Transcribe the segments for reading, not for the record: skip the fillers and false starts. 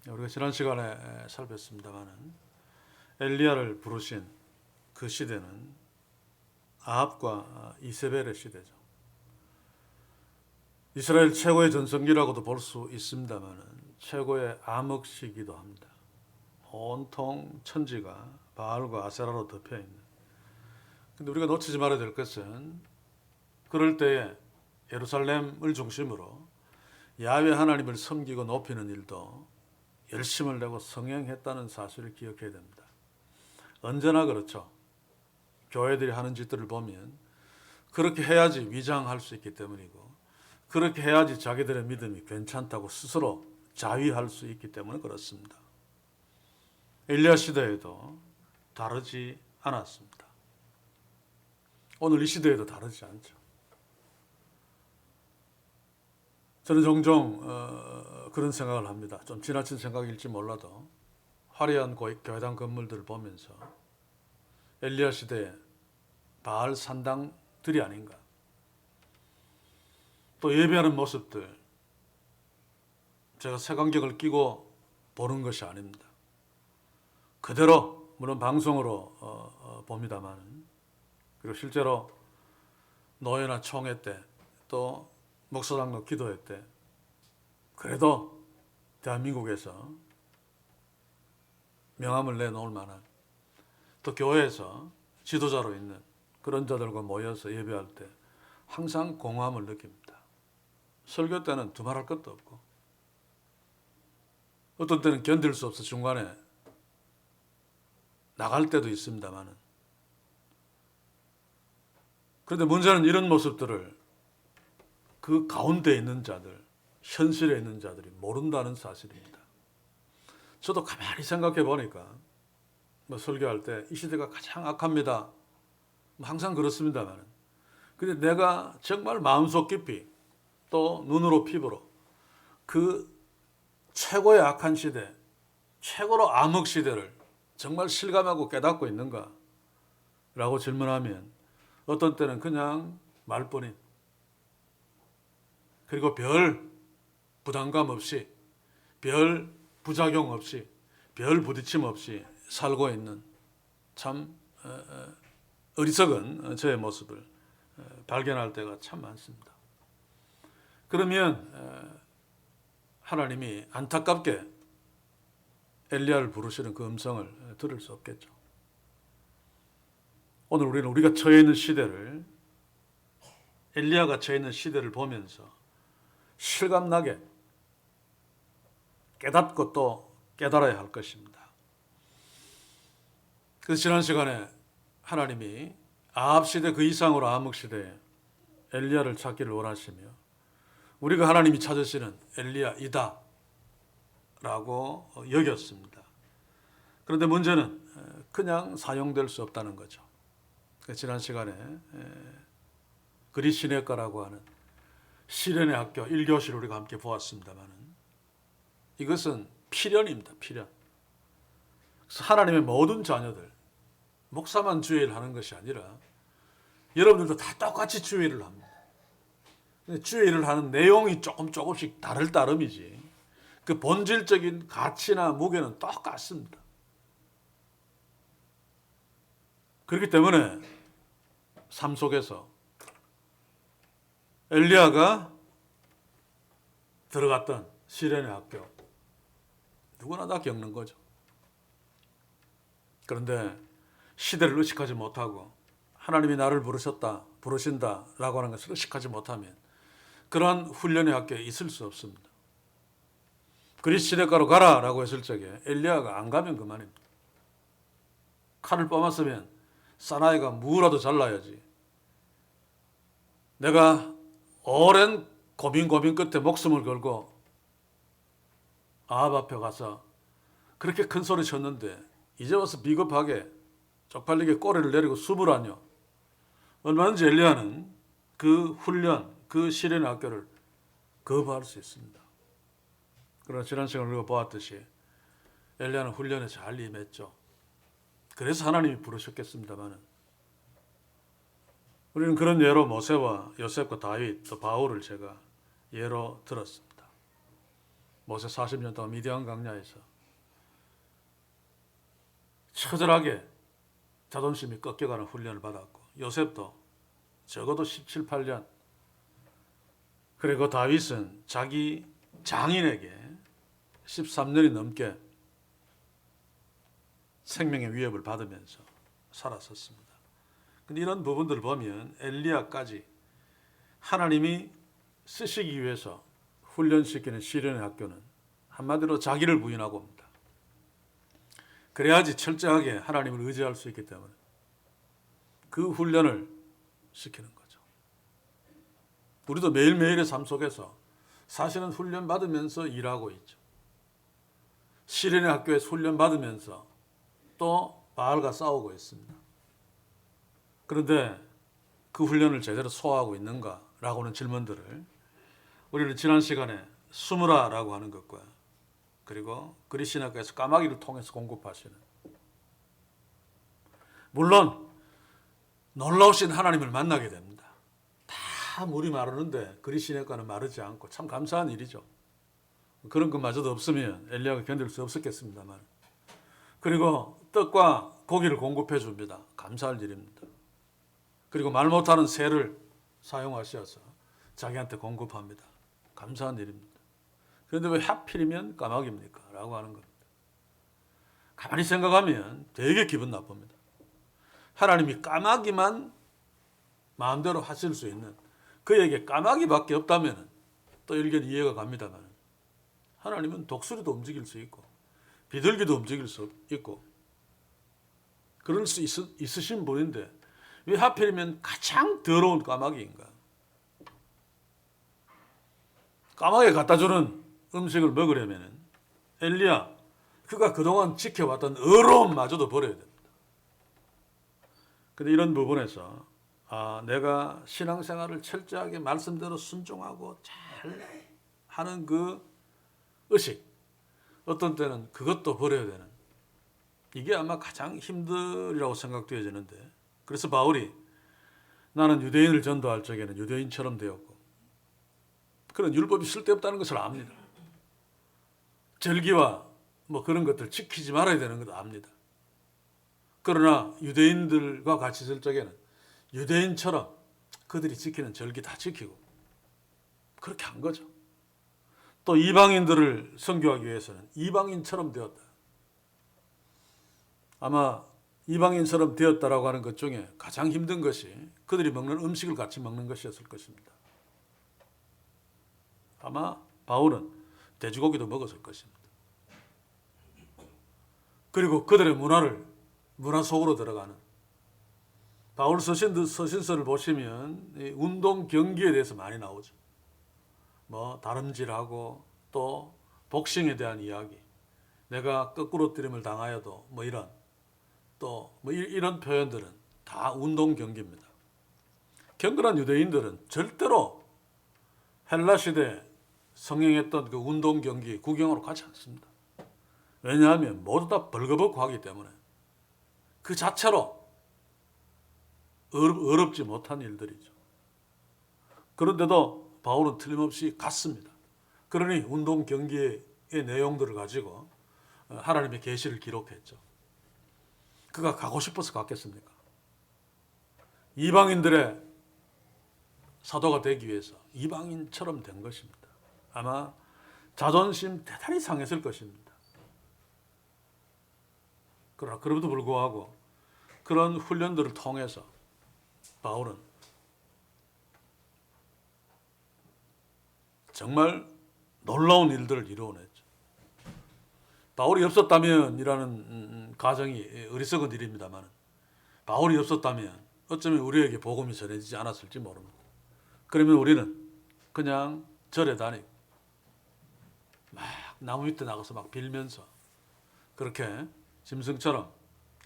우리가 지난 시간에 살폈습니다마는 엘리야를 부르신 그 시대는 아합과 이세벨의 시대죠. 이스라엘 최고의 전성기라고도 볼 수 있습니다마는 최고의 암흑시기도 합니다. 온통 천지가 바알과 아세라로 덮여 있는. 근데 우리가 놓치지 말아야 될 것은 그럴 때에 예루살렘을 중심으로 야훼 하나님을 섬기고 높이는 일도 열심을 내고 성행했다는 사실을 기억해야 됩니다. 언제나 그렇죠. 교회들이 하는 짓들을 보면 그렇게 해야지 위장할 수 있기 때문이고, 그렇게 해야지 자기들의 믿음이 괜찮다고 스스로 자위할 수 있기 때문에 그렇습니다. 엘리야 시대에도 다르지 않았습니다. 오늘 이 시대에도 다르지 않죠. 저는 종종 그런 생각을 합니다. 좀 지나친 생각일지 몰라도 화려한 교회당 건물들을 보면서 엘리야 시대의 바알 산당들이 아닌가. 또 예배하는 모습들, 제가 색안경을 끼고 보는 것이 아닙니다. 그대로 물론 방송으로 봅니다만, 그리고 실제로 노회나 총회 때 또 목사장로 기도회 때 그래도 대한민국에서 명함을 내놓을 만한, 또 교회에서 지도자로 있는 그런 자들과 모여서 예배할 때 항상 공허함을 느낍니다. 설교 때는 두말할 것도 없고, 어떤 때는 견딜 수 없어 중간에 나갈 때도 있습니다만은, 그런데 문제는 이런 모습들을 그 가운데 있는 자들, 현실에 있는 자들이 모른다는 사실입니다. 저도 가만히 생각해 보니까 설교할 때 이 시대가 가장 악합니다. 항상 그렇습니다만, 근데 내가 정말 마음속 깊이 또 눈으로 피부로 그 최고의 악한 시대, 최고로 암흑 시대를 정말 실감하고 깨닫고 있는가? 라고 질문하면 어떤 때는 그냥 말뿐인, 그리고 별 부담감 없이, 별 부작용 없이, 별 부딪힘 없이 살고 있는 참 어리석은 저의 모습을 발견할 때가 참 많습니다. 그러면 하나님이 안타깝게 엘리야를 부르시는 그 음성을 들을 수 없겠죠. 오늘 우리는 우리가 처해 있는 시대를, 엘리야가 처해 있는 시대를 보면서 실감나게 깨닫고 또 깨달아야 할 것입니다. 그래서 지난 시간에 하나님이 아합 시대 그 이상으로 암흑 시대에 엘리야를 찾기를 원하시며, 우리가 하나님이 찾으시는 엘리야이다 라고 여겼습니다. 그런데 문제는 그냥 사용될 수 없다는 거죠. 지난 시간에 그리시네과라고 하는 시련의 학교 1교시를 우리가 함께 보았습니다만, 이것은 필연입니다. 필연. 그래서 하나님의 모든 자녀들, 목사만 주의를 하는 것이 아니라 여러분들도 다 똑같이 주의를 합니다. 주의를 하는 내용이 조금씩 다를 따름이지 그 본질적인 가치나 무게는 똑같습니다. 그렇기 때문에 삶 속에서 엘리야가 들어갔던 시련의 학교, 누구나 다 겪는 거죠. 그런데 시대를 의식하지 못하고 하나님이 나를 부르신다라고 하는 것을 의식하지 못하면 그러한 훈련의 학교에 있을 수 없습니다. 그리스 시대가로 가라라고 했을 적에 엘리야가 안 가면 그만입니다. 칼을 뻗었으면 사나이가 무라도 잘라야지. 내가 오랜 고민 끝에 목숨을 걸고 아합 앞에 가서 그렇게 큰 소리 쳤는데 이제 와서 비겁하게 쪽팔리게 꼬리를 내리고 숨을 하뇨. 얼마든지 엘리야는 그 훈련, 그 시련의 학교를 거부할 수 있습니다. 그러나 지난 시간에 우리가 보았듯이 엘리야는 훈련에 잘 임했죠. 그래서 하나님이 부르셨겠습니다만, 우리는 그런 예로 모세와 요셉과 다윗 또 바울을 제가 예로 들었습니다. 모세 40년 동안 미디안 광야에서 처절하게 자존심이 꺾여가는 훈련을 받았고, 요셉도 적어도 17, 8년, 그리고 다윗은 자기 장인에게 13년이 넘게 생명의 위협을 받으면서 살았었습니다. 근데 이런 부분들을 보면 엘리야까지 하나님이 쓰시기 위해서 훈련시키는 시련의 학교는 한마디로 자기를 부인하고 옵니다. 그래야지 철저하게 하나님을 의지할 수 있기 때문에 그 훈련을 시키는 거죠. 우리도 매일매일의 삶 속에서 사실은 훈련 받으면서 일하고 있죠. 시련의 학교에서 훈련 받으면서 또 바알과 싸우고 있습니다. 그런데 그 훈련을 제대로 소화하고 있는가라고 하는 질문들을 우리는 지난 시간에 수무라라고 하는 것과 그리고 그리스도인학교에서 까마귀를 통해서 공급하시는, 물론 놀라우신 하나님을 만나게 됩니다. 다 물이 마르는데 그리스도인학교는 마르지 않고 참 감사한 일이죠. 그런 것마저도 없으면 엘리야가 견딜 수 없었겠습니다만, 그리고 떡과 고기를 공급해 줍니다. 감사할 일입니다. 그리고 말 못하는 새를 사용하셔서 자기한테 공급합니다. 감사한 일입니다. 그런데 왜 하필이면 까마귀입니까? 라고 하는 겁니다. 가만히 생각하면 되게 기분 나쁩니다. 하나님이 까마귀만 마음대로 하실 수 있는, 그에게 까마귀밖에 없다면 또 일견 이해가 갑니다만, 하나님은 독수리도 움직일 수 있고 비둘기도 움직일 수 있고 그럴 수 있으신 분인데 왜 하필이면 가장 더러운 까마귀인가? 까마귀에 갖다 주는 음식을 먹으려면 엘리야, 그가 그동안 지켜왔던 어려움마저도 버려야 됩니다. 근데 이런 부분에서 내가 신앙생활을 철저하게 말씀대로 순종하고 잘 하는 그 의식, 어떤 때는 그것도 버려야 되는, 이게 아마 가장 힘들이라고 생각되어지는데, 그래서 바울이 나는 유대인을 전도할 적에는 유대인처럼 되었고 그런 율법이 쓸데없다는 것을 압니다. 절기와 뭐 그런 것들 지키지 말아야 되는 것도 압니다. 그러나 유대인들과 같이 있을 적에는 유대인처럼 그들이 지키는 절기 다 지키고 그렇게 한 거죠. 또 이방인들을 선교하기 위해서는 이방인처럼 되었다. 아마 이방인처럼 되었다라고 하는 것 중에 가장 힘든 것이 그들이 먹는 음식을 같이 먹는 것이었을 것입니다. 아마 바울은 돼지고기도 먹었을 것입니다. 그리고 그들의 문화 속으로 들어가는, 바울 서신서를 보시면 운동 경기에 대해서 많이 나오죠. 뭐 다름질하고 또 복싱에 대한 이야기, 내가 거꾸로 뜨림을 당하여도 뭐 이런 또 뭐 이런 표현들은 다 운동 경기입니다. 경건한 유대인들은 절대로 헬라 시대 성행했던 그 운동 경기 구경하러 가지 않습니다. 왜냐하면 모두 다 벌거벗고 하기 때문에 그 자체로 어렵지 못한 일들이죠. 그런데도 바울은 틀림없이 갔습니다. 그러니 운동 경기의 내용들을 가지고 하나님의 계시를 기록했죠. 그가 가고 싶어서 갔겠습니까? 이방인들의 사도가 되기 위해서 이방인처럼 된 것입니다. 아마 자존심 대단히 상했을 것입니다. 그러나 그럼에도 불구하고 그런 훈련들을 통해서 바울은 정말 놀라운 일들을 이루어냈죠. 바울이 없었다면 이라는 가정이 어리석은 일입니다만, 바울이 없었다면 어쩌면 우리에게 복음이 전해지지 않았을지 모릅니다. 그러면 우리는 그냥 절에 다니고 막 나무 밑에 나가서 막 빌면서 그렇게 짐승처럼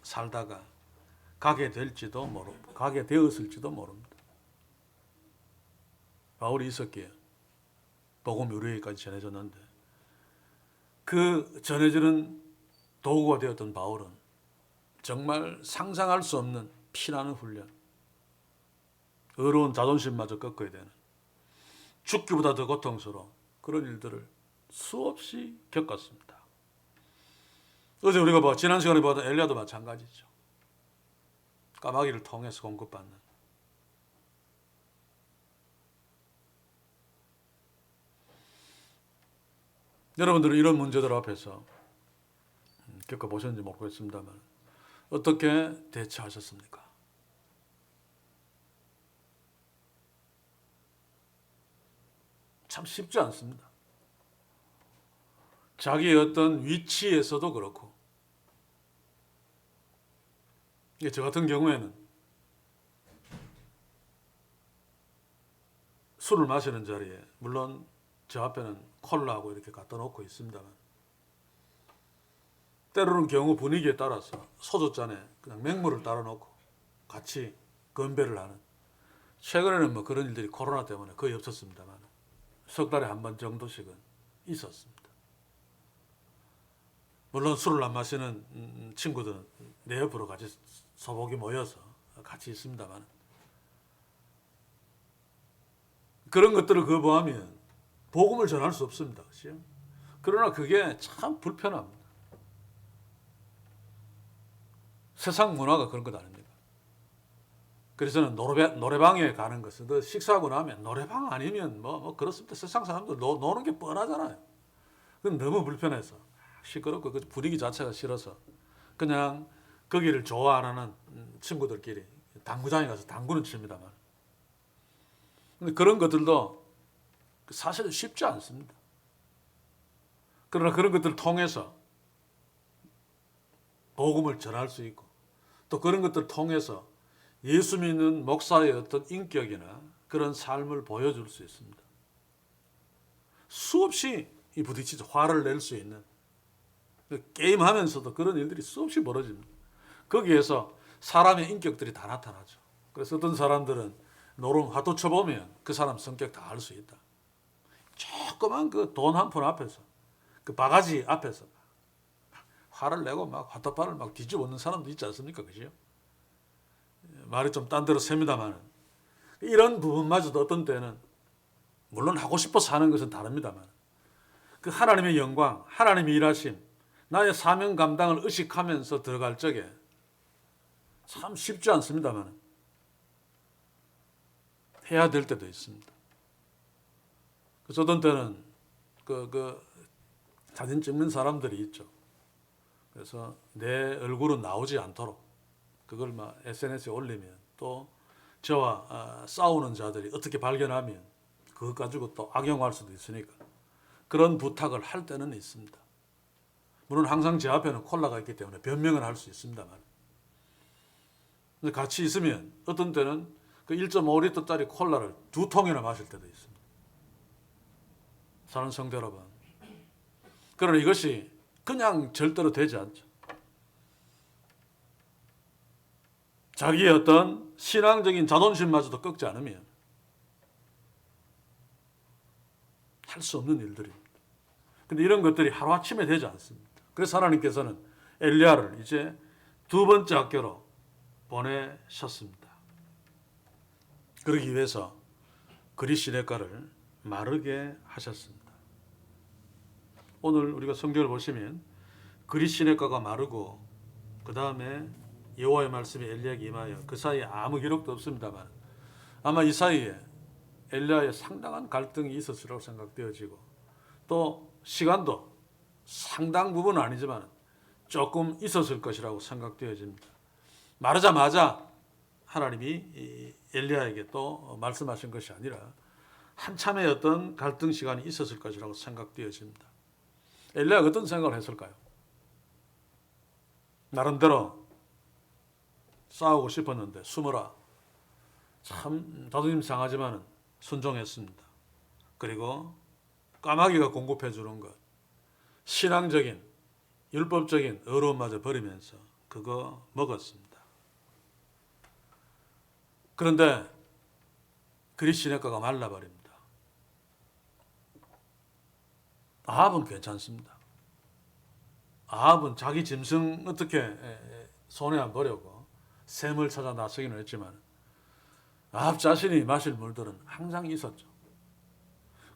살다가 가게 될지도 모르고 가게 되었을지도 모릅니다. 바울이 있었기에 복음이 우리에게까지 전해졌는데, 그 전해지는 도구가 되었던 바울은 정말 상상할 수 없는 피나는 훈련, 어려운 자존심마저 꺾어야 되는, 죽기보다 더 고통스러운 그런 일들을 수없이 겪었습니다. 어제 우리가 지난 시간에 보던 엘리야도 마찬가지죠. 까마귀를 통해서 공급받는. 여러분들은 이런 문제들 앞에서 겪어보셨는지 모르겠습니다만 어떻게 대처하셨습니까? 참 쉽지 않습니다. 자기의 어떤 위치에서도 그렇고, 저 같은 경우에는 술을 마시는 자리에 물론 저 앞에는 콜라하고 이렇게 갖다 놓고 있습니다만 때로는 경우 분위기에 따라서 소주잔에 그냥 맹물을 따라 놓고 같이 건배를 하는, 최근에는 그런 일들이 코로나 때문에 거의 없었습니다만 석 달에 한 번 정도씩은 있었습니다. 물론 술을 안 마시는 친구들은 내 옆으로 같이 소복이 모여서 같이 있습니다만 그런 것들을 거부하면 복음을 전할 수 없습니다. 그렇죠? 그러나 그게 참 불편합니다. 세상 문화가 그런 것 아닙니까? 그래서 저는 노래방에 가는 것은 식사하고 나면 노래방 아니면 그렇습니다. 세상 사람들 노는 게 뻔하잖아요. 그건 너무 불편해서 시끄럽고 그 분위기 자체가 싫어서 그냥 거기를 좋아 안 하는 친구들끼리 당구장에 가서 당구는 칩니다만, 근데 그런 것들도 사실은 쉽지 않습니다. 그러나 그런 것들을 통해서 복음을 전할 수 있고 또 그런 것들을 통해서 예수 믿는 목사의 어떤 인격이나 그런 삶을 보여줄 수 있습니다. 수없이 부딪히죠. 화를 낼 수 있는, 게임하면서도 그런 일들이 수없이 벌어집니다. 거기에서 사람의 인격들이 다 나타나죠. 그래서 어떤 사람들은 노름 화도 쳐보면 그 사람 성격 다 알 수 있다. 조그만 그 돈 한 푼 앞에서, 그 바가지 앞에서 화를 내고 막 화답발을 막 뒤집어 놓는 사람도 있지 않습니까? 그죠? 말이 좀 딴 데로 셉니다만 이런 부분마저도 어떤 때는 물론 하고 싶어서 하는 것은 다릅니다만 그 하나님의 영광, 하나님의 일하심, 나의 사명 감당을 의식하면서 들어갈 적에 참 쉽지 않습니다만 해야 될 때도 있습니다. 그래서 어떤 때는 그 사진 찍는 사람들이 있죠. 그래서 내 얼굴은 나오지 않도록 그걸 SNS에 올리면 또 저와 싸우는 자들이 어떻게 발견하면 그것 가지고 또 악용할 수도 있으니까 그런 부탁을 할 때는 있습니다. 물론 항상 제 앞에는 콜라가 있기 때문에 변명은 할 수 있습니다만 같이 있으면 어떤 때는 그 1.5리터짜리 콜라를 2통이나 마실 때도 있습니다. 사는 성도 여러분, 그러나 이것이 그냥 절대로 되지 않죠. 자기의 어떤 신앙적인 자존심마저도 꺾지 않으면 할 수 없는 일들입니다. 그런데 이런 것들이 하루아침에 되지 않습니다. 그래서 하나님께서는 엘리야를 이제 두 번째 학교로 보내셨습니다. 그러기 위해서 그리 시냇가를 마르게 하셨습니다. 오늘 우리가 성경을 보시면 그리 시냇가가 마르고 그 다음에 여호와의 말씀이 엘리야에게 임하여 그 사이에 아무 기록도 없습니다만 아마 이 사이에 엘리야의 상당한 갈등이 있었으리라고 생각되어지고 또 시간도 상당 부분은 아니지만 조금 있었을 것이라고 생각되어집니다. 마르자마자 하나님이 엘리야에게 또 말씀하신 것이 아니라 한참의 어떤 갈등 시간이 있었을 것이라고 생각되어집니다. 엘리야가 어떤 생각을 했을까요? 나름대로 싸우고 싶었는데 숨어라. 참 자존심 상하지만 순종했습니다. 그리고 까마귀가 공급해 주는 것, 신앙적인 율법적인 어려움마저 버리면서 그거 먹었습니다. 그런데 그리 시냇가가 말라버립니다. 아합은 괜찮습니다. 아합은 자기 짐승 어떻게 손에 안 보려고 샘을 찾아 나서기는 했지만 아합 자신이 마실 물들은 항상 있었죠.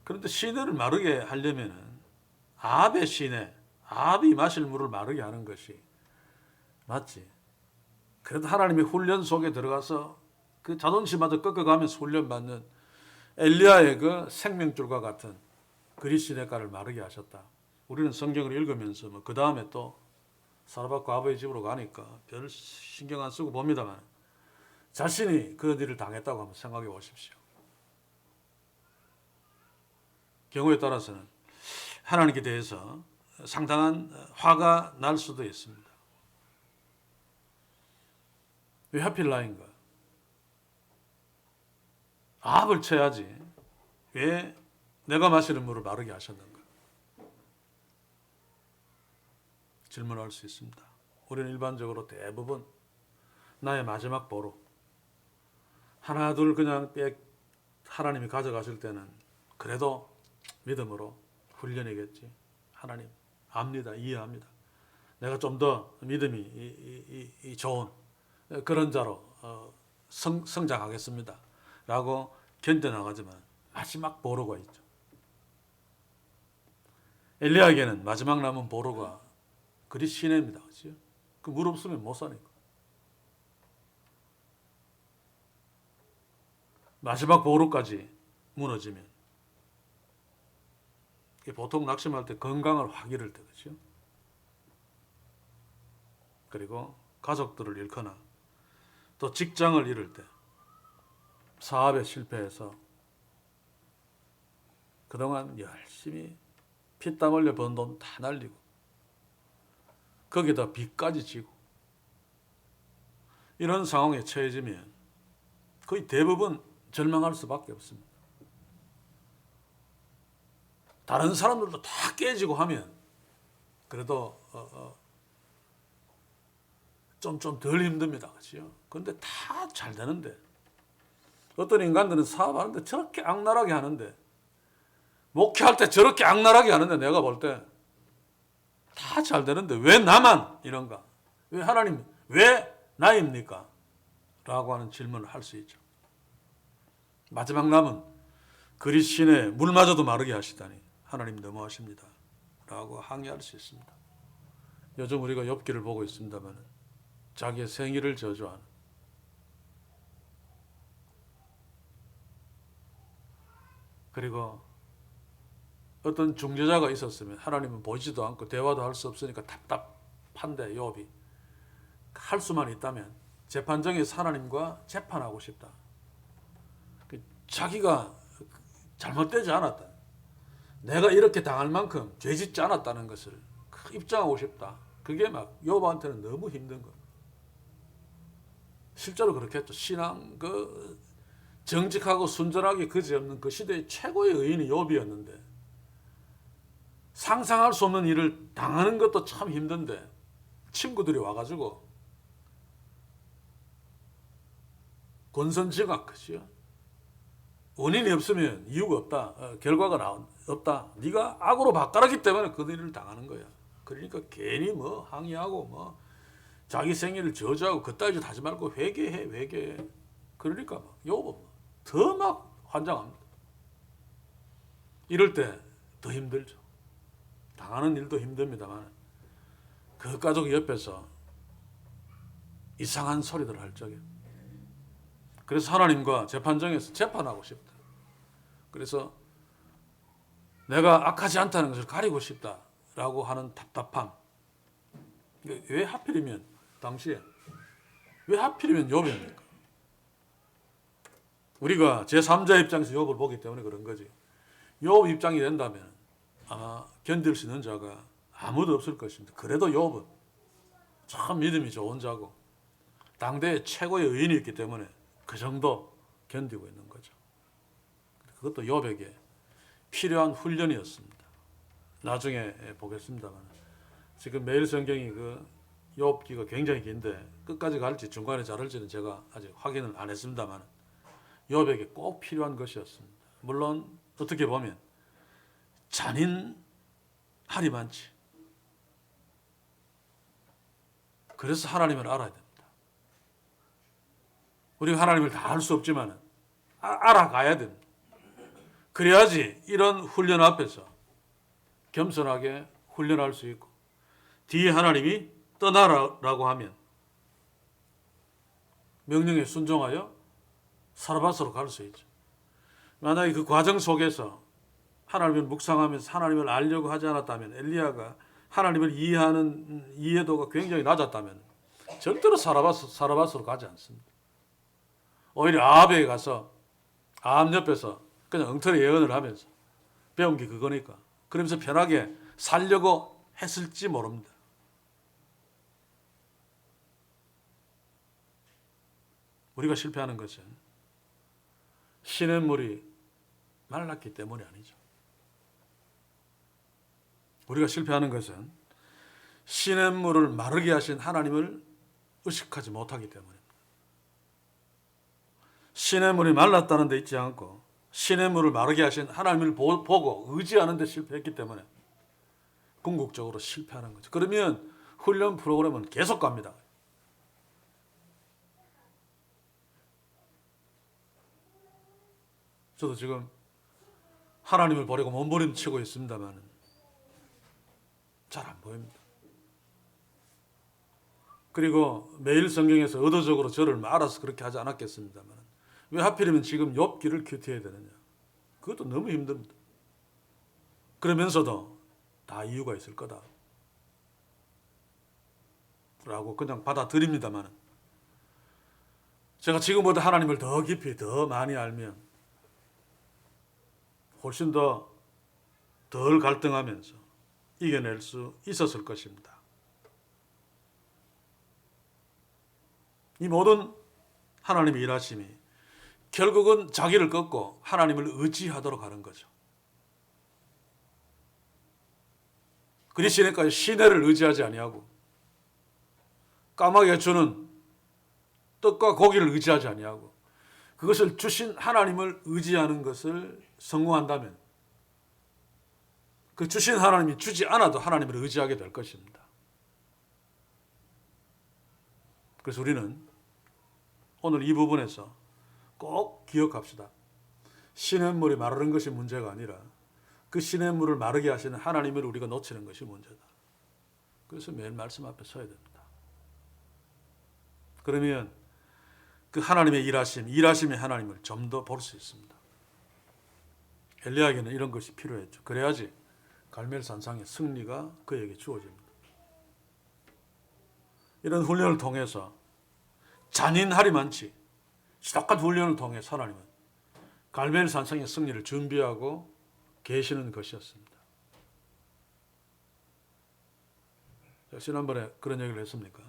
그런데 시내를 마르게 하려면은 아합의 시내, 아합이 마실 물을 마르게 하는 것이 맞지. 그래도 하나님의 훈련 속에 들어가서 그 자존심마저 꺾어가면서 훈련받는 엘리야의 그 생명줄과 같은 그리시네가를 마르게 하셨다. 우리는 성경을 읽으면서 뭐 그 다음에 또 사르밧과 아버지 집으로 가니까 별 신경 안 쓰고 봅니다만 자신이 그 일을 당했다고 한번 생각해 보십시오. 경우에 따라서는 하나님께 대해서 상당한 화가 날 수도 있습니다. 왜 하필 나인가? 아합을 쳐야지 왜 내가 마시는 물을 마르게 하셨는가? 질문할 수 있습니다. 우리는 일반적으로 대부분 나의 마지막 보루 하나 둘 그냥 하나님이 가져가실 때는 그래도 믿음으로 훈련이겠지. 하나님 압니다. 이해합니다. 내가 좀 더 믿음이 좋은 그런 자로 성장하겠습니다. 라고 견뎌나가지만 마지막 보루가 있죠. 엘리야에게는 마지막 남은 보루가 그리 시내입니다. 그렇죠? 그 물 없으면 못 사니까. 마지막 보루까지 무너지면 보통 낙심할 때 건강을 확 잃을 때 그렇죠? 그리고 가족들을 잃거나 또 직장을 잃을 때 사업에 실패해서 그동안 열심히 피땀 흘려 번 돈 다 날리고 거기다 빚까지 지고 이런 상황에 처해지면 거의 대부분 절망할 수밖에 없습니다. 다른 사람들도 다 깨지고 하면 그래도 좀 덜 힘듭니다. 그렇죠? 그런데 다 잘 되는데 어떤 인간들은 사업하는데 저렇게 악랄하게 하는데 목회할 때 저렇게 악랄하게 하는데 내가 볼 때 다 잘 되는데 왜 나만 이런가? 왜 하나님 왜 나입니까? 라고 하는 질문을 할 수 있죠. 마지막 남은 그리스인의 물마저도 마르게 하시다니 하나님 너무하십니다. 라고 항의할 수 있습니다. 요즘 우리가 욥기를 보고 있습니다만 자기의 생일을 저주하는 그리고 어떤 중재자가 있었으면 하나님은 보지도 않고 대화도 할 수 없으니까 답답한데 욥이 할 수만 있다면 재판정에서 하나님과 재판하고 싶다. 자기가 잘못되지 않았다. 내가 이렇게 당할 만큼 죄짓지 않았다는 것을 입증하고 싶다. 그게 막 욥한테는 너무 힘든 거예요. 실제로 그렇겠죠. 신앙 정직하고 순전하게 그지없는 그 시대의 최고의 의인이 욥이었는데 상상할 수 없는 일을 당하는 것도 참 힘든데 친구들이 와가지고 권선징악 그죠? 원인이 없으면 이유가 없다. 결과가 없다. 네가 악으로 바꿔놨기 때문에 그 일을 당하는 거야. 그러니까 괜히 뭐 항의하고 뭐 자기 생일을 저주하고 그따위 짓 하지 말고 회개해. 그러니까 막 욥은 더 막 환장합니다. 이럴 때 더 힘들죠. 당하는 일도 힘듭니다만 그 가족이 옆에서 이상한 소리들 할 적에 그래서 하나님과 재판정에서 재판하고 싶다. 그래서 내가 악하지 않다는 것을 가리고 싶다라고 하는 답답함. 왜 하필이면 당시에 왜 하필이면 욥입니까? 우리가 제3자 입장에서 욥을 보기 때문에 그런 거지. 욥 입장이 된다면 아마 견딜 수 있는 자가 아무도 없을 것입니다. 그래도 욥은 참 믿음이 좋은 자고 당대의 최고의 의인이 있기 때문에 그 정도 견디고 있는 거죠. 그것도 욥에게 필요한 훈련이었습니다. 나중에 보겠습니다만 지금 매일 성경이 욥기가 굉장히 긴데 끝까지 갈지 중간에 자를지는 제가 아직 확인을 안 했습니다만 욥에게 꼭 필요한 것이었습니다. 물론 어떻게 보면 잔인하리 많지. 그래서 하나님을 알아야 됩니다. 우리가 하나님을 다 알 수 없지만 알아가야 됩니다. 그래야지 이런 훈련 앞에서 겸손하게 훈련할 수 있고, 뒤에 하나님이 떠나라라고 하면 명령에 순종하여 사르밧으로 갈 수 있죠. 만약에 그 과정 속에서 하나님을 묵상하면서 하나님을 알려고 하지 않았다면, 엘리야가 하나님을 이해하는 이해도가 굉장히 낮았다면 절대로 사르밧으로 가지 않습니다. 오히려 아합에 가서 아합 옆에서 그냥 엉터리 예언을 하면서 배운 게 그거니까 그러면서 편하게 살려고 했을지 모릅니다. 우리가 실패하는 것은 시냇물이 말랐기 때문이 아니죠. 우리가 실패하는 것은 시냇물을 마르게 하신 하나님을 의식하지 못하기 때문입니다. 시냇물이 말랐다는 데 있지 않고 시냇물을 마르게 하신 하나님을 보고 의지하는 데 실패했기 때문에 궁극적으로 실패하는 거죠. 그러면 훈련 프로그램은 계속 갑니다. 저도 지금 하나님을 버리고 몸부림치고 있습니다만 잘 안 보입니다. 그리고 매일 성경에서 의도적으로 저를 말아서 그렇게 하지 않았겠습니다만 왜 하필이면 지금 욥기를 큐티해야 되느냐. 그것도 너무 힘듭니다. 그러면서도 다 이유가 있을 거다 라고 그냥 받아들입니다만 제가 지금보다 하나님을 더 깊이 더 많이 알면 훨씬 더 덜 갈등하면서 이겨낼 수 있었을 것입니다. 이 모든 하나님의 일하심이 결국은 자기를 꺾고 하나님을 의지하도록 하는 거죠. 그리시니까 시내를 의지하지 아니하고 까마귀가 주는 떡과 고기를 의지하지 아니하고 그것을 주신 하나님을 의지하는 것을 성공한다면 그 주신 하나님이 주지 않아도 하나님을 의지하게 될 것입니다. 그래서 우리는 오늘 이 부분에서 꼭 기억합시다. 시냇물이 마르는 것이 문제가 아니라 그 시냇물을 마르게 하시는 하나님을 우리가 놓치는 것이 문제다. 그래서 매일 말씀 앞에 서야 됩니다. 그러면 그 하나님의 일하심의 하나님을 좀 더 볼 수 있습니다. 엘리야에게는 이런 것이 필요했죠. 그래야지 갈멜산상의 승리가 그에게 주어집니다. 이런 훈련을 통해서 잔인하리만치 시덕한 훈련을 통해 하나님은 갈멜산상의 승리를 준비하고 계시는 것이었습니다. 지난번에 그런 얘기를 했습니까?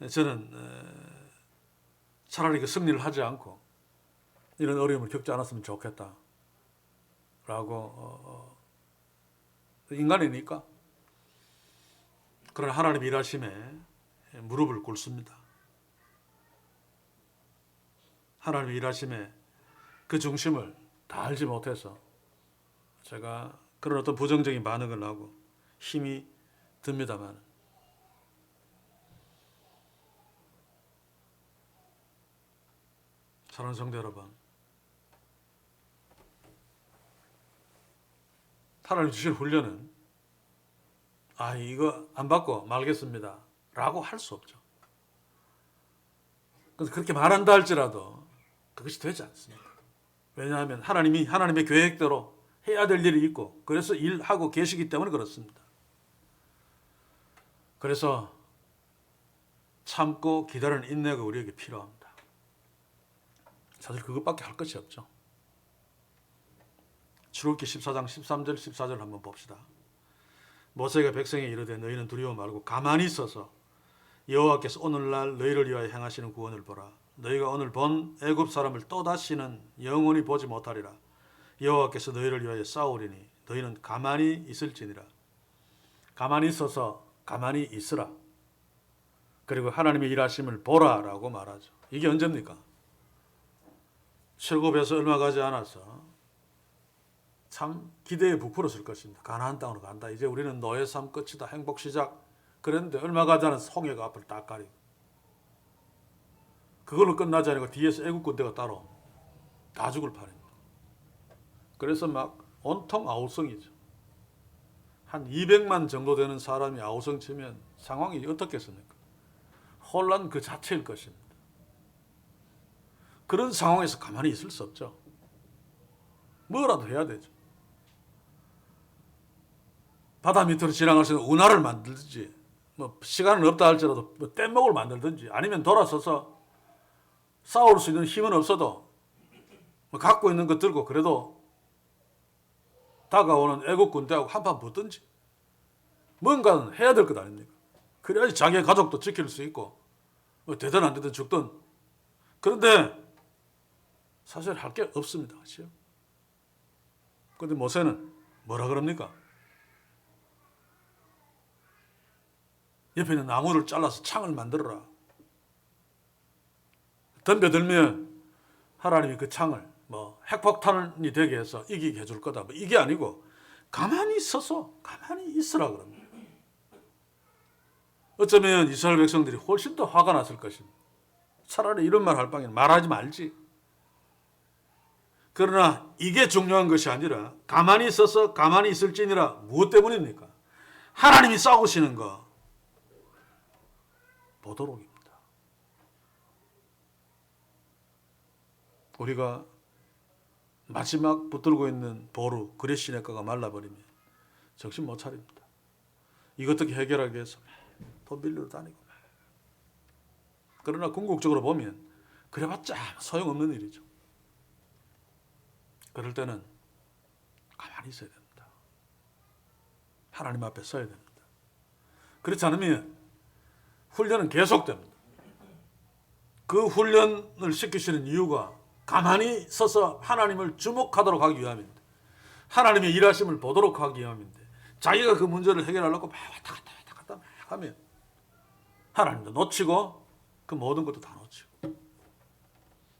저는 차라리 그 승리를 하지 않고 이런 어려움을 겪지 않았으면 좋겠다 라고 인간이니까 그러나 하나님의 일하심에 무릎을 꿇습니다. 하나님의 일하심에 그 중심을 다 알지 못해서 제가 그런 어떤 부정적인 반응을 하고 힘이 듭니다만 사랑하는 성도 여러분, 하나님 주신 훈련은 이거 안 받고 말겠습니다 라고 할 수 없죠. 그래서 그렇게 말한다 할지라도 그것이 되지 않습니다. 왜냐하면 하나님이 하나님의 계획대로 해야 될 일이 있고 그래서 일하고 계시기 때문에 그렇습니다. 그래서 참고 기다리는 인내가 우리에게 필요합니다. 사실 그것밖에 할 것이 없죠. 출애굽기 14장 13절 14절 한번 봅시다. 모세가 백성에 이르되 너희는 두려워 말고 가만히 있어서 여호와께서 오늘날 너희를 위하여 행하시는 구원을 보라. 너희가 오늘 본 애굽 사람을 또다시는 영원히 보지 못하리라. 여호와께서 너희를 위하여 싸우리니 너희는 가만히 있을지니라. 가만히 있어서 가만히 있으라. 그리고 하나님의 일하심을 보라라고 말하죠. 이게 언제입니까? 출애굽에서 얼마 가지 않아서 참 기대에 부풀었을 것입니다. 가나안 땅으로 간다. 이제 우리는 노예 삶 끝이다. 행복 시작. 그런데 얼마 가지 않아서 홍해가 앞을 딱 가리고 그걸로 끝나지 않고 뒤에서 애국 군대가 따로 다 죽을 판입니다. 그래서 막 온통 아우성이죠. 한 200만 정도 되는 사람이 아우성치면 상황이 어떻겠습니까? 혼란 그 자체일 것입니다. 그런 상황에서 가만히 있을 수 없죠. 뭐라도 해야 되죠. 바다 밑으로 지나갈 수 있는 운하를 만들든지, 뭐 시간은 없다 할지라도 뭐 뗏목을 만들든지, 아니면 돌아서서 싸울 수 있는 힘은 없어도 뭐 갖고 있는 것 들고 그래도 다가오는 애국 군대하고 한판 붙든지 뭔가는 해야 될 것 아닙니까? 그래야지 자기의 가족도 지킬 수 있고 뭐 되든 안 되든 죽든. 그런데 사실 할 게 없습니다. 그렇죠? 그런데 모세는 뭐라 그럽니까? 옆에 있는 나무를 잘라서 창을 만들어라. 덤벼들면 하나님이 그 창을 뭐 핵폭탄이 되게 해서 이기게 해줄 거다. 뭐 이게 아니고 가만히 서서 가만히 있으라 그럽니다. 어쩌면 이스라엘 백성들이 훨씬 더 화가 났을 것입니다. 차라리 이런 말 할 바에는 말하지 말지. 그러나 이게 중요한 것이 아니라 가만히 서서 가만히 있을지니라. 무엇 때문입니까? 하나님이 싸우시는 거 보도록입니다. 우리가 마지막 붙들고 있는 보루 그레시네가가 말라버리면 정신 못 차립니다. 이거 어떻게 해결하기 위해서 돈 빌리러 다니고. 그러나 궁극적으로 보면 그래봤자 소용없는 일이죠. 그럴 때는 가만히 있어야 됩니다. 하나님 앞에 서야 됩니다. 그렇지 않으면 훈련은 계속됩니다. 그 훈련을 시키시는 이유가 가만히 서서 하나님을 주목하도록 하기 위함인데, 하나님의 일하심을 보도록 하기 위함인데, 자기가 그 문제를 해결하려고 막 왔다 갔다 막 하면 하나님도 놓치고 그 모든 것도 다 놓치고.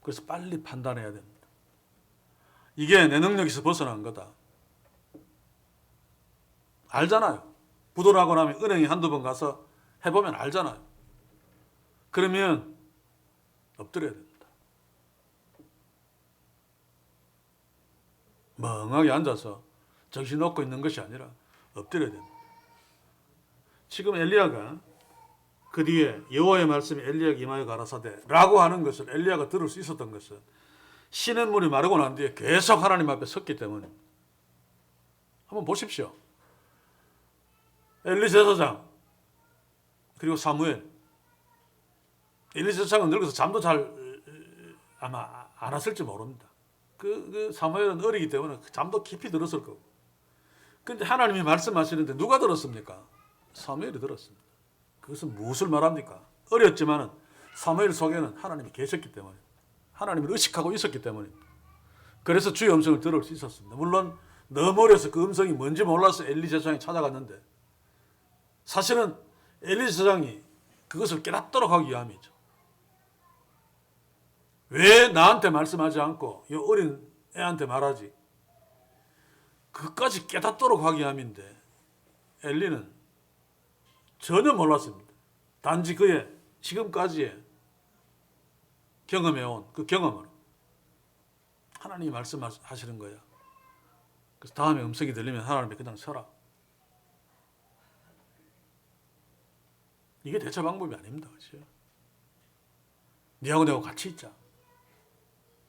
그래서 빨리 판단해야 됩니다. 이게 내 능력에서 벗어난 거다. 알잖아요. 부도나고 나면 은행에 한두 번 가서 해보면 알잖아요. 그러면 엎드려야 됩니다. 멍하게 앉아서 정신 놓고 있는 것이 아니라 엎드려야 됩니다. 지금 엘리야가 그 뒤에 여호와의 말씀이 엘리야에게 임하여 가라사대 라고 하는 것을 엘리야가 들을 수 있었던 것은 시냇물이 마르고 난 뒤에 계속 하나님 앞에 섰기 때문에. 한번 보십시오. 엘리 제사장 그리고 사무엘. 엘리 제사장은 늙어서 잠도 잘 아마 안 왔을지 모릅니다. 그 사무엘은 어리기 때문에 잠도 깊이 들었을 거고. 그런데 하나님이 말씀하시는데 누가 들었습니까? 사무엘이 들었습니다. 그것은 무엇을 말합니까? 어렸지만은 사무엘 속에는 하나님이 계셨기 때문에, 하나님을 의식하고 있었기 때문입니다. 그래서 주의 음성을 들을 수 있었습니다. 물론 너무 어려서 그 음성이 뭔지 몰라서 엘리 제사장이 찾아갔는데, 사실은 엘리 제사장이 그것을 깨닫도록 하기 위함이죠. 왜 나한테 말씀하지 않고 이 어린 애한테 말하지? 그것까지 깨닫도록 하기 위함인데 엘리는 전혀 몰랐습니다. 단지 그의 지금까지의 경험해온 그 경험으로 하나님이 말씀하시는 거야. 그래서 다음에 음성이 들리면 하나님이 그냥 서라. 이게 대처 방법이 아닙니다. 그렇죠? 니하고 내하고 같이 있자.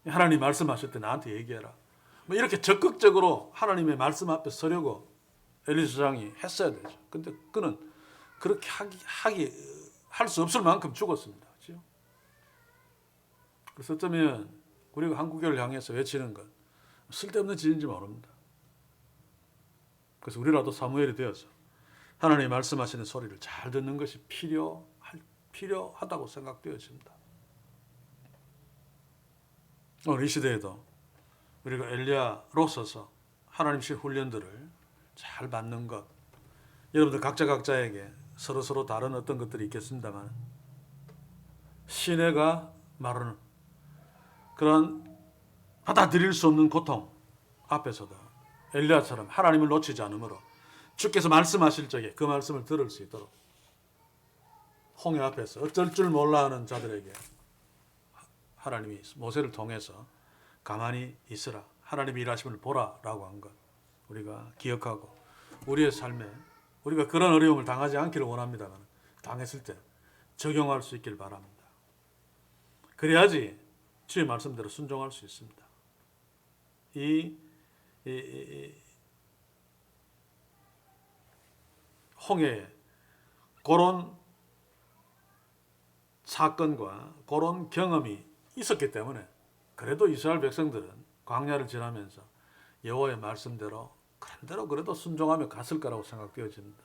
하나님 말씀하실 때 나한테 얘기해라. 뭐 이렇게 적극적으로 하나님의 말씀 앞에 서려고 엘리 제사장이 했어야 되죠. 근데 그는 그렇게 할 수 없을 만큼 죽었습니다. 그렇죠? 그래서 어쩌면 우리가 한국교를 향해서 외치는 건 쓸데없는 짓인지 모릅니다. 그래서 우리라도 사무엘이 되어서 하나님이 말씀하시는 소리를 잘 듣는 것이 필요하다고 생각되어집니다. 오늘 이 시대에도 우리가 엘리야로서서 하나님의 훈련들을 잘 받는 것, 여러분들 각자에게 서로 다른 어떤 것들이 있겠습니다만, 시내가 말하는 그런 받아들일 수 없는 고통 앞에서도 엘리야처럼 하나님을 놓치지 않으므로 주께서 말씀하실 적에 그 말씀을 들을 수 있도록 홍해 앞에서 어쩔 줄 몰라 하는 자들에게 하나님이 모세를 통해서 가만히 있으라, 하나님의 일하심을 보라 라고 한 것 우리가 기억하고 우리의 삶에 우리가 그런 어려움을 당하지 않기를 원합니다만 당했을 때 적용할 수 있기를 바랍니다. 그래야지 주의 말씀대로 순종할 수 있습니다. 이 홍해에 그런 사건과 그런 경험이 있었기 때문에 그래도 이스라엘 백성들은 광야를 지나면서 여호와의 말씀대로 그런대로 그래도 순종하며 갔을 거라고 생각되어집니다.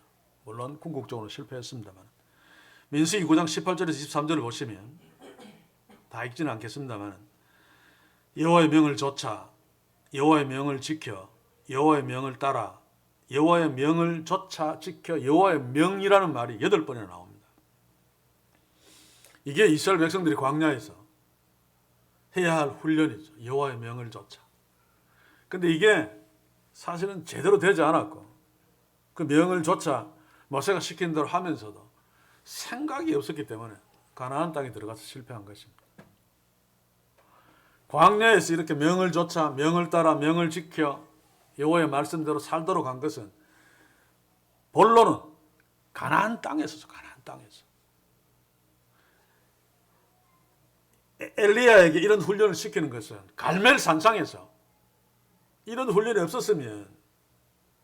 물론 궁극적으로 실패했습니다만 민수기 9장 18절에서 23절을 보시면 다 읽지는 않겠습니다만 여호와의 명을 좇아 여호와의 명을 지켜 여호와의 명을 따라 여호와의 명을 좇아 지켜 여호와의 명이라는 말이 8번이나 나옵니다. 이게 이스라엘 백성들이 광야에서 해야 할 훈련이죠. 여호와의 명을 좇아. 근데 이게 사실은 제대로 되지 않았고 그 명을 좇아 모세가 시킨 대로 하면서도 생각이 없었기 때문에 가나안 땅에 들어가서 실패한 것입니다. 광야에서 이렇게 명을 좇아 명을 따라 명을 지켜 여호와의 말씀대로 살도록 한 것은 본론은 가나안 땅에서 가나안 땅에서 엘리야에게 이런 훈련을 시키는 것은 갈멜 산상에서 이런 훈련이 없었으면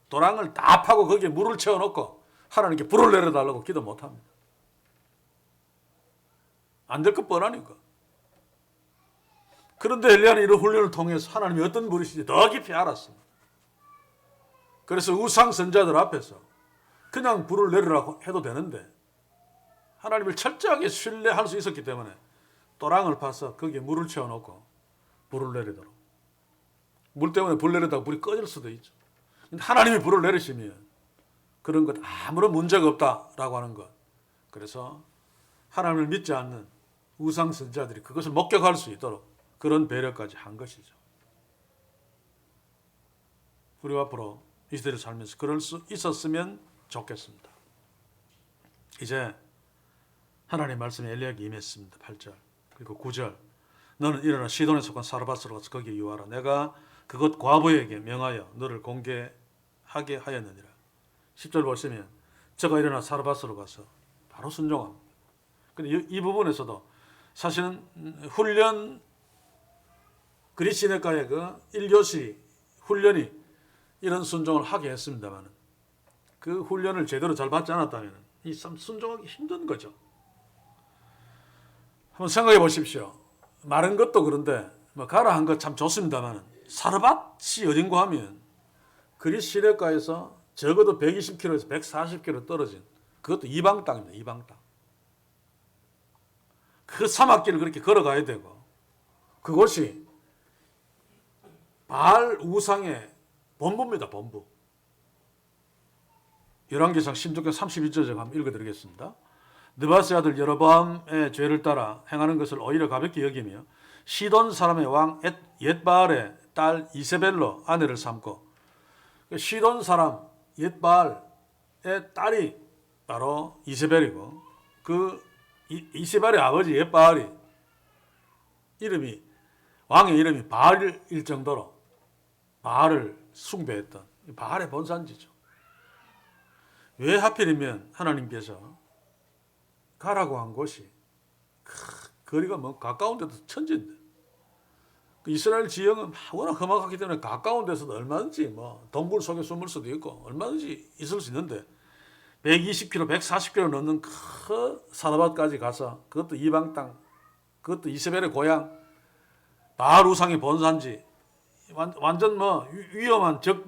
도랑을 다 파고 거기에 물을 채워놓고 하나님께 불을 내려달라고 기도 못합니다. 안 될 것 뻔하니까. 그런데 엘리야는 이런 훈련을 통해서 하나님이 어떤 분이신지 더 깊이 알았습니다. 그래서 우상 선자들 앞에서 그냥 불을 내리라고 해도 되는데 하나님을 철저하게 신뢰할 수 있었기 때문에 도랑을 파서 거기에 물을 채워놓고 불을 내리도록. 물 때문에 불 내리다가 불이 꺼질 수도 있죠. 근데 하나님이 불을 내리시면 그런 것 아무런 문제가 없다라고 하는 것. 그래서 하나님을 믿지 않는 우상 선자들이 그것을 목격할 수 있도록 그런 배려까지 한 것이죠. 우리 앞으로 이 시대를 살면서 그럴 수 있었으면 좋겠습니다. 이제 하나님의 말씀이 엘리야에게 임했습니다. 8절 그리고 9절 너는 일어나 시돈에 속한 사르밧으로 가서 거기에 유하라. 내가 그것 과부에게 명하여 너를 공개하게 하였느니라. 10절 보시면 저가 일어나 사르밧으로 가서 바로 순종합니다. 근데 이 부분에서도 사실은 훈련 그리시네가의 그 1교시 훈련이 이런 순종을 하게 했습니다만 그 훈련을 제대로 잘 받지 않았다면 이 참 순종하기 힘든 거죠. 한번 생각해 보십시오. 마른 것도 그런데 뭐 가라 한 것 참 좋습니다만 사르밧이 어딘가 하면 그리시네가에서 적어도 120km에서 140km 떨어진 그것도 이방 땅입니다. 이방 땅. 그 사막길을 그렇게 걸어가야 되고 그곳이 바알 우상의 본부입니다. 본부. 열왕기상 16장 31절 제가 한번 읽어드리겠습니다. 느바스의 아들 여로보암의 죄를 따라 행하는 것을 오히려 가볍게 여기며 시돈 사람의 왕 옛바알의 딸 이세벨로 아내를 삼고 시돈 사람 옛바알의 딸이 바로 이세벨이고 그 이세벨의 아버지 옛바알이 왕의 이름이 바알일 정도로 바알을 숭배했던 바알의 본산지죠. 왜 하필이면 하나님께서 가라고 한 곳이 거리가 뭐 가까운 데도 천지인데 이스라엘 지형은 워낙 험악하기 때문에 가까운 데서도 얼마든지 뭐 동굴 속에 숨을 수도 있고 얼마든지 있을 수 있는데 120km, 140km 넘는 큰 사르밧까지 가서 그것도 이방 땅, 그것도 이세벨의 고향, 바알 우상의 본산지 완전 뭐 위험한 적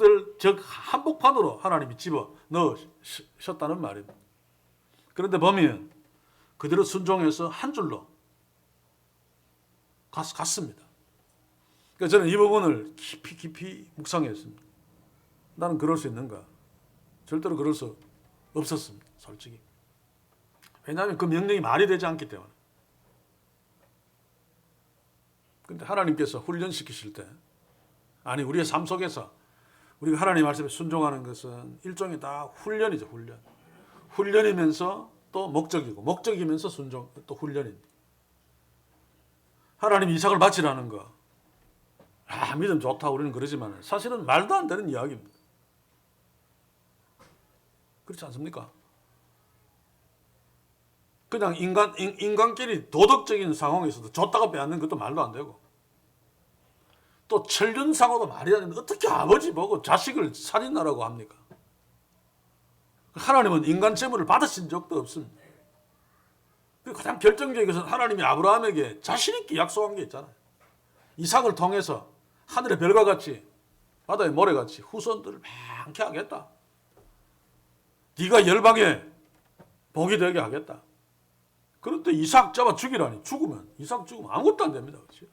한복판으로 하나님이 집어 넣으셨다는 말입니다. 그런데 보면 그대로 순종해서 한 줄로 갔습니다. 그래서 저는 이 부분을 깊이 묵상했습니다. 나는 그럴 수 있는가? 절대로 그럴 수 없었습니다. 솔직히. 왜냐하면 그 명령이 말이 되지 않기 때문에. 그런데 하나님께서 훈련시키실 때 아니 우리의 삶 속에서 우리가 하나님 말씀에 순종하는 것은 일종의 다 훈련이죠. 훈련이면서 또 목적이고 목적이면서 순종 또 훈련입니다. 하나님 이삭을 바치라는 거 믿음 좋다 우리는 그러지만 사실은 말도 안 되는 이야기입니다. 그렇지 않습니까? 그냥 인간끼리 도덕적인 상황에서도 줬다가 빼앗는 것도 말도 안 되고, 또 천륜사고도 말이 안 되는데 어떻게 아버지 보고 자식을 살인하라고 합니까? 하나님은 인간 재물을 받으신 적도 없습니다. 가장 결정적인 것은 하나님이 아브라함에게 자신 있게 약속한 게 있잖아요. 이삭을 통해서 하늘의 별과 같이 바다의 모래같이 후손들을 많게 하겠다. 네가 열방에 복이 되게 하겠다. 그런데 이삭 잡아 죽이라니. 이삭 죽으면 아무것도 안 됩니다. 그렇죠?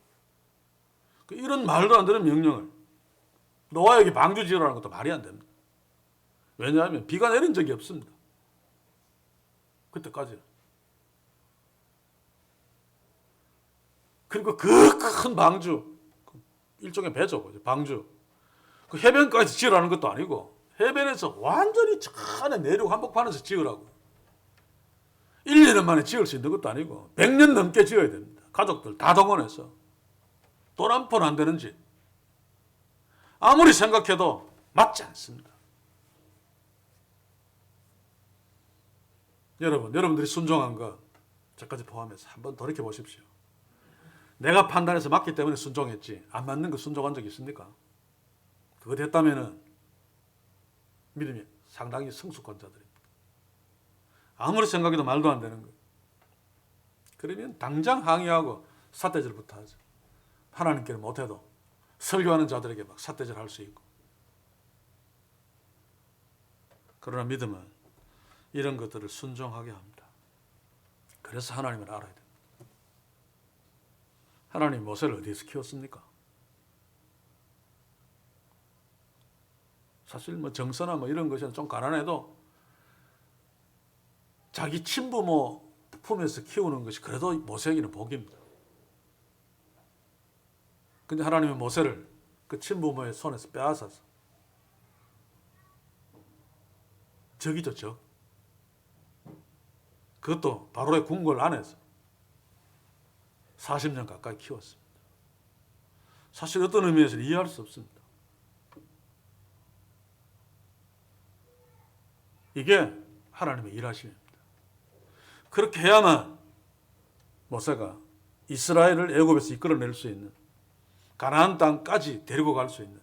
이런 말도 안 되는 명령을 노아에게 방주 지으라는 것도 말이 안 됩니다. 왜냐하면 비가 내린 적이 없습니다. 그때까지. 그리고 그 큰 방주, 일종의 배죠, 방주. 그 해변가에서 지으라는 것도 아니고 해변에서 완전히 저 안에 내륙 한복판에서 지으라고. 1년 만에 지을 수 있는 것도 아니고 100년 넘게 지어야 됩니다. 가족들 다 동원해서. 돈 한 푼 안 되는 짓. 아무리 생각해도 맞지 않습니다. 여러분들이 순종한 거 저까지 포함해서 한번 돌이켜 보십시오. 내가 판단해서 맞기 때문에 순종했지, 안 맞는 거 순종한 적 있습니까? 그거 됐다면은 믿음이 상당히 성숙한 자들입니다. 아무리 생각해도 말도 안 되는 거. 그러면 당장 항의하고 삿대질부터 하죠. 하나님께는 못해도 설교하는 자들에게 막 삿대질 할 수 있고. 그러나 믿음은 이런 것들을 순종하게 합니다. 그래서 하나님을 알아야 됩니다. 하나님 모세를 어디에서 키웠습니까? 사실 정서나 이런 것은 좀 가난해도 자기 친부모 품에서 키우는 것이 그래도 모세에게는 복입니다. 근데 하나님은 모세를 그 친부모의 손에서 빼앗아서 적이죠, 적. 그것도 바로의 궁궐 안에서 40년 가까이 키웠습니다. 사실 어떤 의미에서는 이해할 수 없습니다. 이게 하나님의 일하심입니다. 그렇게 해야만 모세가 이스라엘을 애굽에서 이끌어낼 수 있는, 가나안 땅까지 데리고 갈 수 있는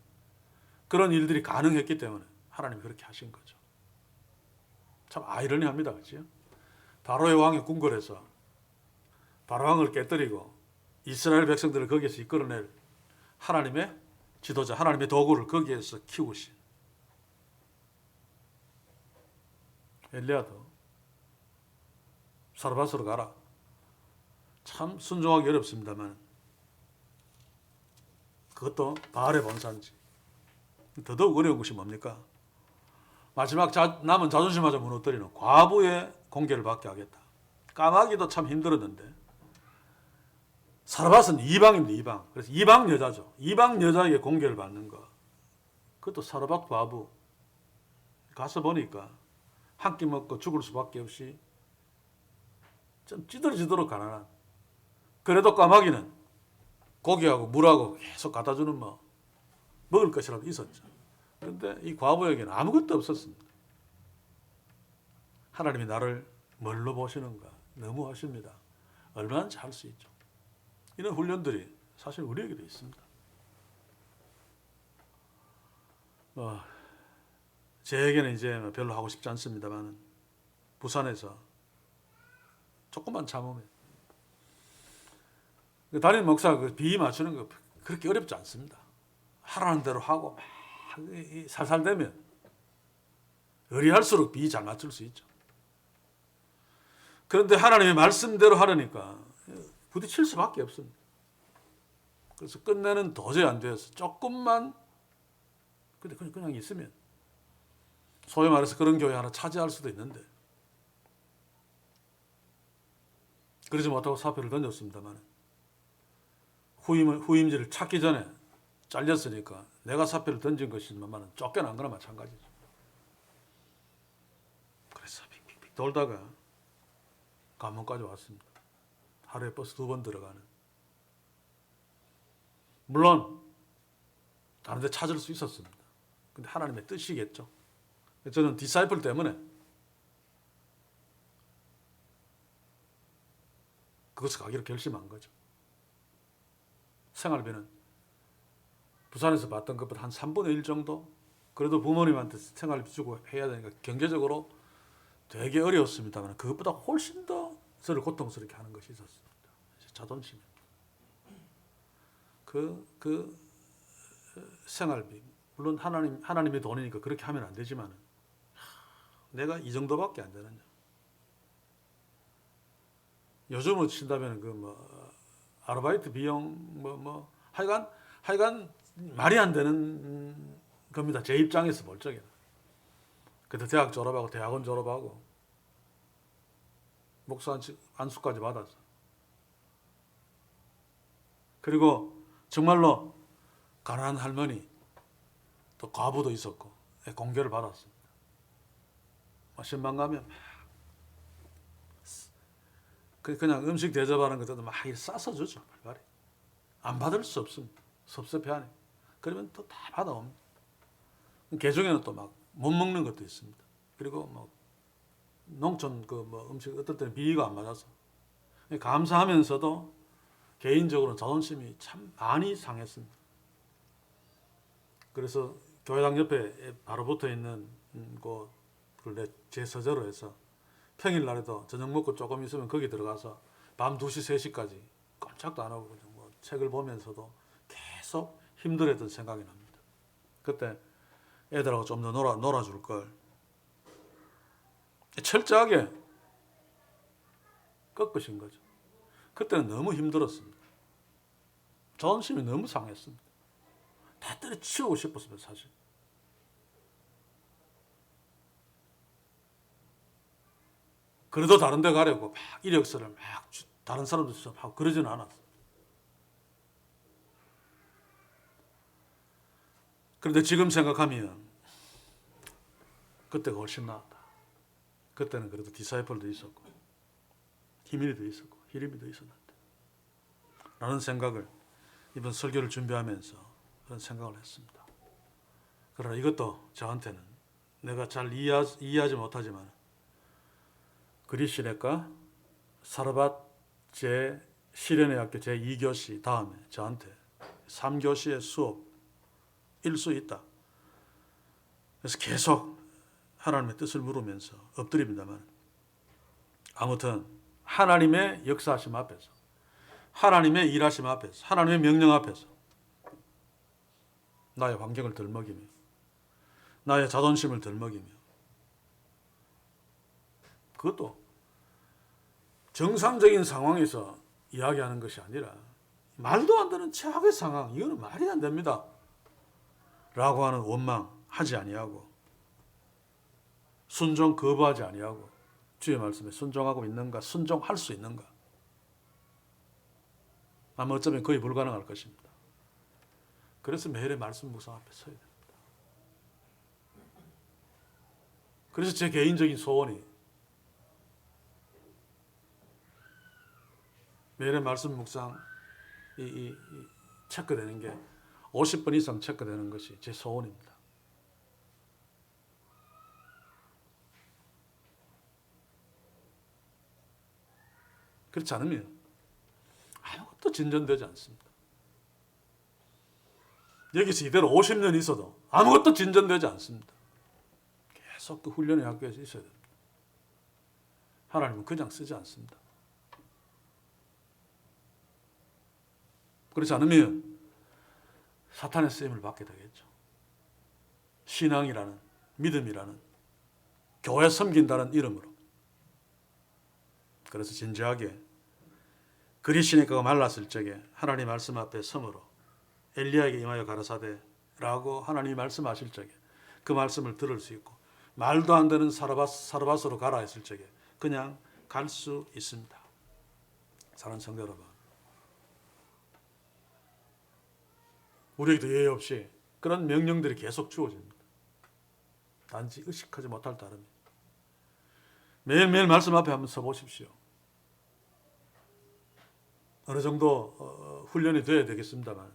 그런 일들이 가능했기 때문에 하나님이 그렇게 하신 거죠. 참 아이러니합니다. 그렇죠? 바로의 왕의 궁궐에서 바로왕을 깨뜨리고 이스라엘 백성들을 거기에서 이끌어낼 하나님의 지도자, 하나님의 도구를 거기에서 키우신 엘리야도 사르밧으로 가라. 참 순종하기 어렵습니다만 그것도 바알의 본산지. 더더욱 어려운 것이 뭡니까? 마지막 남은 자존심마저 무너뜨리는 과부의 공개를 받게 하겠다. 까마귀도 참 힘들었는데 사르밧은 이방입니다. 이방. 그래서 이방 여자죠. 이방 여자에게 공개를 받는 거. 그것도 사르밧 과부. 가서 보니까 한 끼 먹고 죽을 수밖에 없이 좀 찌들어지도록 가난한. 그래도 까마귀는 고기하고 물하고 계속 갖다 주는 먹을 것이라도 있었죠. 그런데 이 과부에게는 아무것도 없었습니다. 하나님이 나를 뭘로 보시는가? 너무하십니다. 얼마나 잘 수 있죠. 이런 훈련들이 사실 우리에게도 있습니다. 제에게는 이제 별로 하고 싶지 않습니다만 부산에서 조금만 참으면 담임 목사 그 비 맞추는 거 그렇게 어렵지 않습니다. 하라는 대로 하고 막 살살되면 의리할수록 비 잘 맞출 수 있죠. 그런데 하나님의 말씀대로 하려니까 부딪힐 수밖에 없습니다. 그래서 끝내는 도저히 안 돼서 조금만 근데 그냥 있으면 소위 말해서 그런 교회 하나 차지할 수도 있는데 그러지 못하고 사표를 던졌습니다만 후임지를 찾기 전에 잘렸으니까 내가 사표를 던진 것이지만 쫓겨난 거나 마찬가지죠. 그래서 픽픽픽 돌다가 관문까지 왔습니다. 하루에 버스 2번 들어가는. 물론 다른 데 찾을 수 있었습니다. 근데 하나님의 뜻이겠죠. 저는 디사이플 때문에 그것을 가기로 결심한 거죠. 생활비는 부산에서 받던 것보다 한 3분의 1 정도, 그래도 부모님한테 생활비 주고 해야 되니까 경제적으로 되게 어려웠습니다만 그것보다 훨씬 더 저를 고통스럽게 하는 것이 있었습니다. 자존심. 그 생활비, 물론 하나님의 돈이니까 그렇게 하면 안 되지만 내가 이 정도밖에 안 되느냐. 요즘으로 친다면 아르바이트 비용 하여간 말이 안 되는 겁니다. 제 입장에서 볼 적에는. 그때 대학 졸업하고 대학원 졸업하고 목사 안수까지 받았어. 그리고 정말로 가난한 할머니, 또 과부도 있었고 공개를 받았습니다. 신방 가면 그냥 음식 대접하는 것도 막 싸서 주죠. 빨리. 안 받을 수 없습니다. 섭섭해하네. 그러면 또 다 받아옵니다. 개중에는 또 막 못 먹는 것도 있습니다. 그리고 뭐 농촌 음식 어떨 때는 비위가 안 맞아서 감사하면서도 개인적으로 자존심이 참 많이 상했습니다. 그래서 교회당 옆에 바로 붙어 있는 곳을 제 서재로 해서 평일날에도 저녁 먹고 조금 있으면 거기 들어가서 밤 2시, 3시까지 꼼짝도 안 하고 그냥 책을 보면서도 계속 힘들었던 생각이 납니다. 그때 애들하고 좀 더 놀아줄 걸. 철저하게 꺾으신 거죠. 그때는 너무 힘들었습니다. 자존심이 너무 상했습니다. 다 때려치우고 싶었습니다, 사실. 그래도 다른 데 가려고 막 이력서를 막 다른 사람들 하고 그러지는 않았어요. 그런데 지금 생각하면 그때가 훨씬 나았다. 그때는 그래도 디사이플도 있었고 히밀이도 있었고 히림이도 있었는데 라는 생각을 이번 설교를 준비하면서 그런 생각을 했습니다. 그러나 이것도 저한테는 내가 잘 이해하지 못하지만 그리시네과 사르밧 제 시련의 학교 제2교시 다음에 저한테 3교시의 수업일 수 있다. 그래서 계속 하나님의 뜻을 물으면서 엎드립니다만 아무튼 하나님의 역사하심 앞에서 하나님의 일하심 앞에서 하나님의 명령 앞에서 나의 환경을 덜먹이며 나의 자존심을 덜먹이며 그것도 정상적인 상황에서 이야기하는 것이 아니라 말도 안 되는 최악의 상황, 이거는 말이 안 됩니다 라고 하는 원망 하지 아니하고 순종 거부하지 아니하고 주의 말씀에 순종하고 있는가, 순종할 수 있는가, 아마 어쩌면 거의 불가능할 것입니다. 그래서 매일의 말씀 묵상 앞에 서야 됩니다. 그래서 제 개인적인 소원이 매일의 말씀 묵상 이 체크되는 게 50번 이상 체크되는 것이 제 소원입니다. 그렇지 않으면 아무것도 진전되지 않습니다. 여기서 이대로 50년 있어도 아무것도 진전되지 않습니다. 계속 그 훈련의 학교에서 있어야 됩니다. 하나님은 그냥 쓰지 않습니다. 그렇지 않으면 사탄의 쓰임을 받게 되겠죠. 신앙이라는, 믿음이라는, 교회 섬긴다는 이름으로. 그래서 진지하게 그리시니까가 말랐을 적에 하나님 말씀 앞에 섬으로 엘리야에게 임하여 가라사대 라고 하나님이 말씀하실 적에 그 말씀을 들을 수 있고 말도 안 되는 사르밧으로 가라 했을 적에 그냥 갈 수 있습니다. 사랑하는 성도 여러분, 우리에게도 예의 없이 그런 명령들이 계속 주어집니다. 단지 의식하지 못할 따름이. 매일매일 말씀 앞에 한번 서보십시오. 어느 정도 훈련이 되어야 되겠습니다만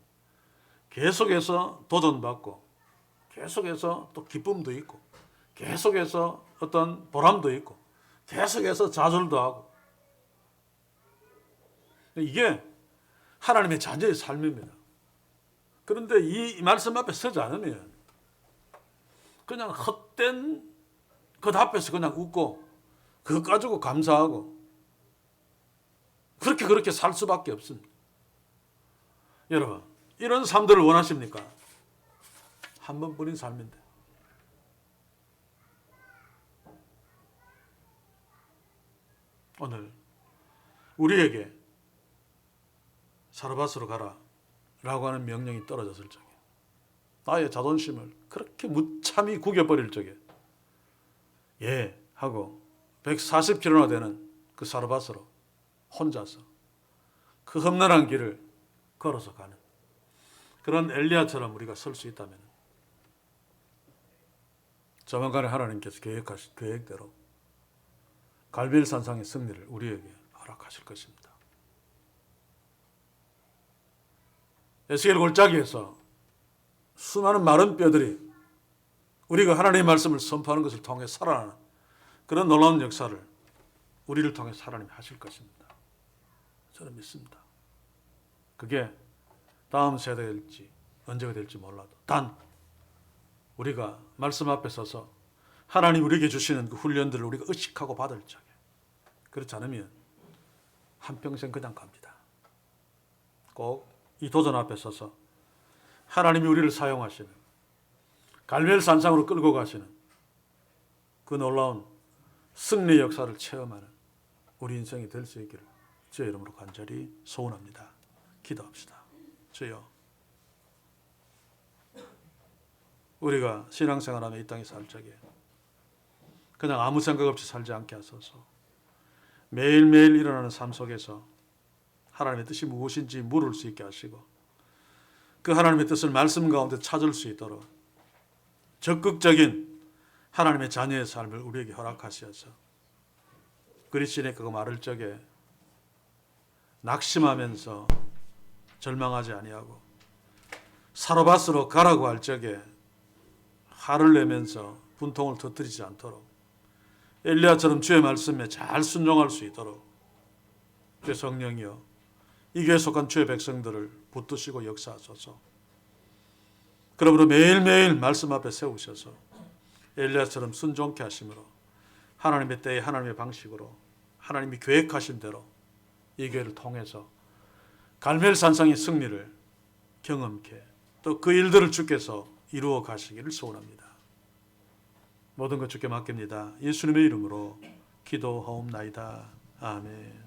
계속해서 도전받고 계속해서 또 기쁨도 있고 계속해서 어떤 보람도 있고 계속해서 좌절도 하고 이게 하나님의 자녀의 삶입니다. 그런데 이 말씀 앞에 서지 않으면 그냥 헛된 것 앞에서 그냥 웃고 그거 가지고 감사하고 그렇게 살 수밖에 없습니다. 여러분, 이런 삶들을 원하십니까? 한 번뿐인 삶인데. 오늘 우리에게 사르밧으로 가라 라고 하는 명령이 떨어졌을 적에, 나의 자존심을 그렇게 무참히 구겨버릴 적에 예 하고 140km나 되는 그 사르밧으로 혼자서 그 험난한 길을 걸어서 가는 그런 엘리야처럼 우리가 설 수 있다면 조만간에 하나님께서 계획하신 계획대로 갈멜 산상의 승리를 우리에게 허락하실 것입니다. 에스겔 골짜기에서 수많은 마른 뼈들이 우리가 하나님의 말씀을 선포하는 것을 통해 살아나는 그런 놀라운 역사를 우리를 통해 하나님이 하실 것입니다. 저는 믿습니다. 그게 다음 세대일지 언제가 될지 몰라도 단 우리가 말씀 앞에 서서 하나님 우리에게 주시는 그 훈련들을 우리가 의식하고 받을 적에, 그렇지 않으면 한평생 그냥 갑니다. 꼭 이 도전 앞에 서서 하나님이 우리를 사용하시는 갈멜 산상으로 끌고 가시는 그 놀라운 승리의 역사를 체험하는 우리 인생이 될 수 있기를 주의 이름으로 간절히 소원합니다. 기도합시다. 주여, 우리가 신앙생활하며 이 땅에 살 적에 그냥 아무 생각 없이 살지 않게 하소서. 매일매일 일어나는 삶 속에서 하나님의 뜻이 무엇인지 물을 수 있게 하시고 그 하나님의 뜻을 말씀 가운데 찾을 수 있도록 적극적인 하나님의 자녀의 삶을 우리에게 허락하셔서 그리스도인의 그 말을 적에 낙심하면서 절망하지 아니하고 사르밧으로 가라고 할 적에 화를 내면서 분통을 터뜨리지 않도록 엘리야처럼 주의 말씀에 잘 순종할 수 있도록 주의 성령이여 이 교회에 속한 주의 백성들을 붙드시고 역사하소서. 그러므로 매일매일 말씀 앞에 세우셔서 엘리야처럼 순종케 하심으로 하나님의 때에 하나님의 방식으로 하나님이 계획하신 대로 이 교회를 통해서 갈멜 산상의 승리를 경험케 또 그 일들을 주께서 이루어 가시기를 소원합니다. 모든 것 주께 맡깁니다. 예수님의 이름으로 기도하옵나이다. 아멘.